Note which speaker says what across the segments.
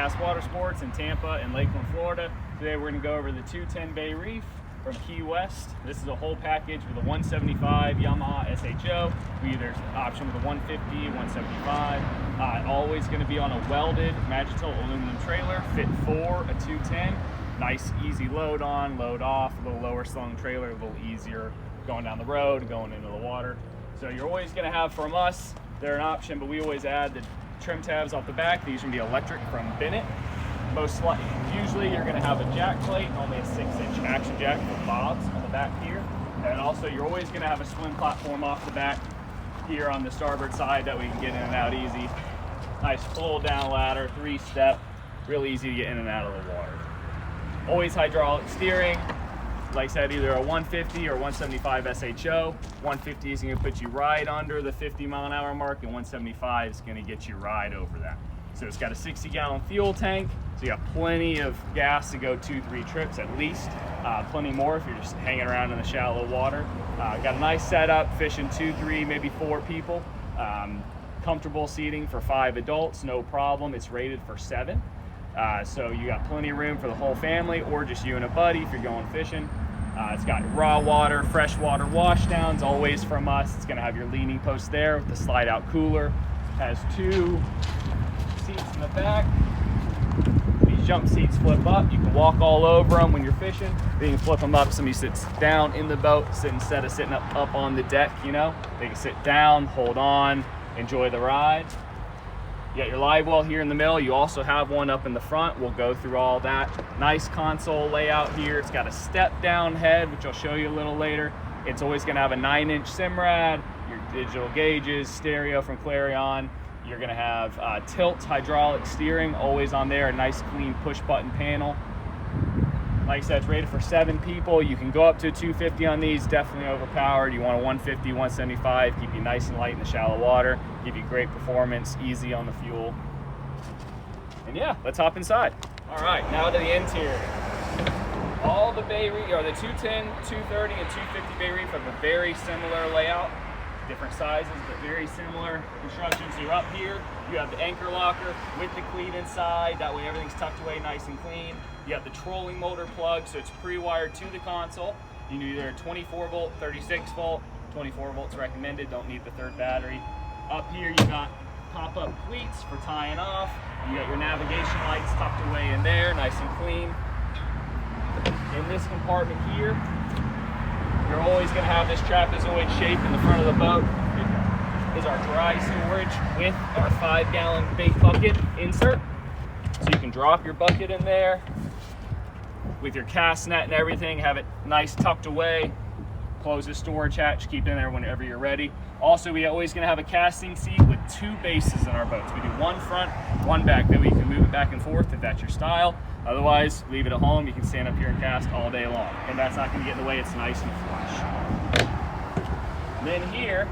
Speaker 1: Gas Water Sports in Tampa and Lakeland, Florida. Today we're going to go over the 210 Bay Reef from Key West. This is a whole package with a 175 Yamaha SHO. We either option with a 150, 175. Always going to be on a welded Magitel aluminum trailer, fit for a 210. Nice, easy load on, load off, a little lower slung trailer, a little easier going down the road and going into the water. So you're always going to have from us, they're an option, but we always add the trim tabs off the back. These are going to be electric from Bennett. Usually you're going to have a jack plate, only a 6-inch action jack with bobs on the back here. And also you're always going to have a swim platform off the back here on the starboard side that we can get in and out easy. Nice pull down ladder, 3-step, real easy to get in and out of the water. Always hydraulic steering. Like I said, either a 150 or 175 SHO. 150 is going to put you right under the 50-mile-an-hour mark, and 175 is going to get you right over that. So it's got a 60-gallon fuel tank, so you got plenty of gas to go 2-3 trips at least. Plenty more if you're just hanging around in the shallow water. Got a nice setup, fishing 2, 3, maybe 4 people. Comfortable seating for 5 adults, no problem. It's rated for 7. So you got plenty of room for the whole family or just you and a buddy if you're going fishing. It's got raw water, fresh water wash downs, always from us. It's going to have your leaning post there with the slide out cooler. Has 2 seats in the back. These jump seats flip up. You can walk all over them when you're fishing. Then you can flip them up. Somebody sits down in the boat instead of sitting up on the deck, you know. They can sit down, hold on, enjoy the ride. You got your live well here in the middle. You also have one up in the front. We'll go through all that. Nice console layout here. It's got a step down head, which I'll show you a little later. It's always going to have a 9-inch Simrad, your digital gauges, stereo from Clarion. You're going to have tilt hydraulic steering always on there, a nice clean push button panel. Like I said, it's rated for 7 people. You can go up to 250 on these, definitely overpowered. You want a 150, 175, keep you nice and light in the shallow water, give you great performance, easy on the fuel. And yeah, let's hop inside. All right, now to the interior. All the Bay Reef, or the 210, 230, and 250 Bay Reef have a very similar layout. Different sizes, but very similar construction. So you're up here, you have the anchor locker with the cleat inside. That way everything's tucked away nice and clean. You have the trolling motor plug, so it's pre-wired to the console. You can do either 24 volt, 36 volt. 24 volts recommended, don't need the 3rd battery. Up here you got pop-up cleats for tying off. You got your navigation lights tucked away in there, nice and clean. In this compartment here, you're always going to have this trapezoid shape in the front of the boat. It is our dry storage with our 5-gallon bait bucket insert. So you can drop your bucket in there with your cast net and everything, have it nice tucked away. Close the storage hatch, keep it in there whenever you're ready. Also, we are always going to have a casting seat with 2 bases in our boats. We do 1 front, 1 back, then we can move it back and forth if that's your style. Otherwise, leave it at home. You can stand up here and cast all day long. And that's not going to get in the way. It's nice and flush. And then here,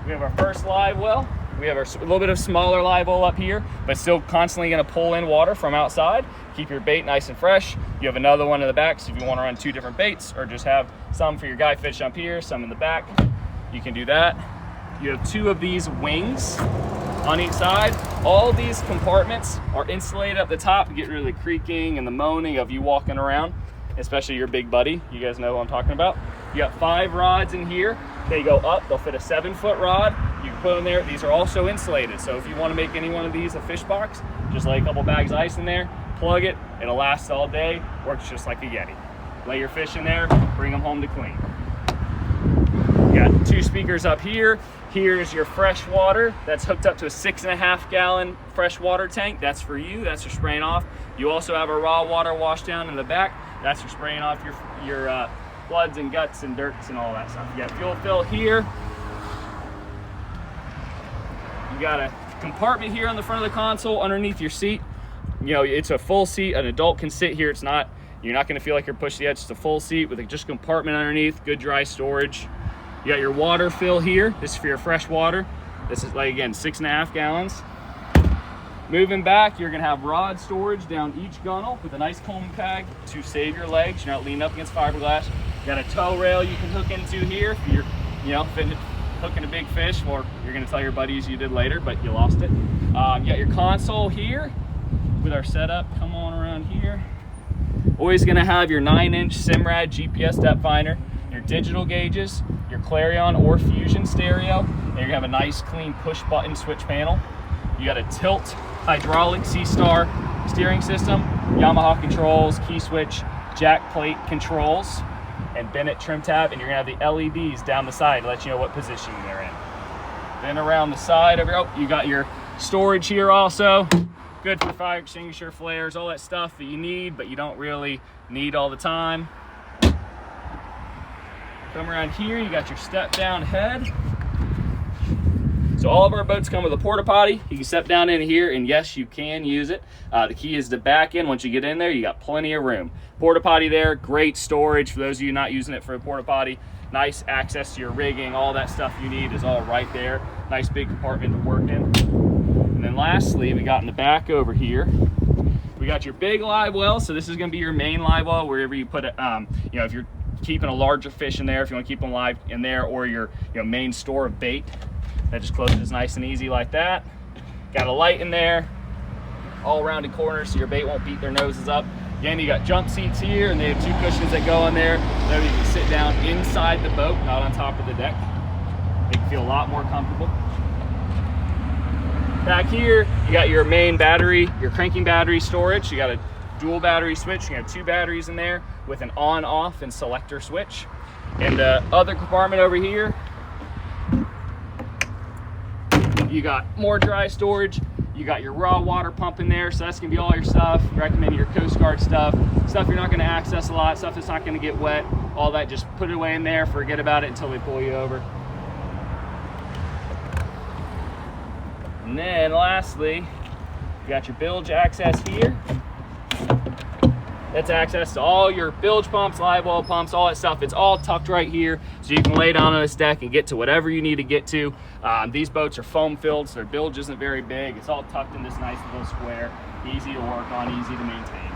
Speaker 1: we have our first live well. We have a little bit of smaller live well up here, but still constantly going to pull in water from outside. Keep your bait nice and fresh. You have another one in the back, so if you want to run 2 different baits or just have some for your guy fish up here, some in the back, you can do that. You have 2 of these wings on each side. All these compartments are insulated up the top to get rid of the creaking and the moaning of you walking around, especially your big buddy. You guys know what I'm talking about. You got 5 rods in here. They go up, they'll fit a 7-foot rod. You can put them there. These are also insulated, so if you want to make any one of these a fish box, just lay a couple bags of ice in there, plug it, it'll last all day, works just like a Yeti. Lay your fish in there, bring them home to clean. You got 2 speakers up here. Here's your fresh water that's hooked up to a 6.5-gallon fresh water tank. That's for you, that's for spraying off. You also have a raw water wash down in the back. That's for spraying off your bloods and guts and dirts and all that stuff. You got fuel fill here. You got a compartment here on the front of the console underneath your seat. You know, it's a full seat. An adult can sit here. You're not going to feel like you're pushed to the edge. It's a full seat with just a compartment underneath, good dry storage. You got your water fill here. This is for your fresh water. This is, like, again, 6.5 gallons. Moving back, you're going to have rod storage down each gunnel with a nice comb peg to save your legs. You're not leaning up against fiberglass. You got a tow rail you can hook into here if you're, hooking a big fish, or you're going to tell your buddies you did later, but you lost it. You got your console here. with our setup. Come on around here. Always gonna have your 9-inch Simrad GPS depth finder, your digital gauges, your Clarion or Fusion stereo, and you're gonna have a nice clean push button switch panel. You got a tilt hydraulic C-Star steering system, Yamaha controls, key switch, jack plate controls, and Bennett trim tab, and you're gonna have the LEDs down the side to let you know what position they're in. Then around the side over here, you got your storage here also. Good for fire extinguisher, flares, all that stuff that you need, but you don't really need all the time. Come around here, you got your step down head. So all of our boats come with a porta potty. You can step down in here, and yes, you can use it. The key is to back in. Once you get in there, you got plenty of room. Porta potty there, great storage for those of you not using it for a porta potty. Nice access to your rigging, all that stuff you need is all right there. Nice big compartment to work in. And then lastly, we got in the back over here, we got your big live well. So this is gonna be your main live well, wherever you put it, you know, if you're keeping a larger fish in there, if you wanna keep them live in there, or your main store of bait. That just closes nice and easy like that. Got a light in there, all rounded corners so your bait won't beat their noses up. Again, you got jump seats here, and they have 2 cushions that go in there. That way you can sit down inside the boat, not on top of the deck. Make you feel a lot more comfortable. Back here, you got your main battery, your cranking battery storage. You got a dual battery switch. You have 2 batteries in there with an on-off and selector switch. And the other compartment over here, you got more dry storage. You got your raw water pump in there, so that's gonna be all your stuff. Recommend your Coast Guard stuff you're not gonna access a lot, stuff that's not gonna get wet. All that, just put it away in there, forget about it until they pull you over. And then lastly, you got your bilge access here. That's access to all your bilge pumps, live well pumps, all that stuff. It's all tucked right here, so you can lay down on this deck and get to whatever you need to get to. These boats are foam filled, so their bilge isn't very big. It's all tucked in this nice little square. Easy to work on, easy to maintain.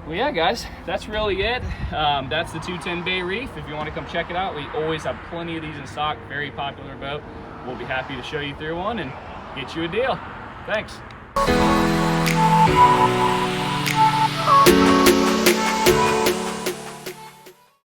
Speaker 1: Well, yeah, guys, that's really it. That's the 210 Bay Reef. If you want to come check it out, we always have plenty of these in stock. Very popular boat. We'll be happy to show you through one and get you a deal. Thanks.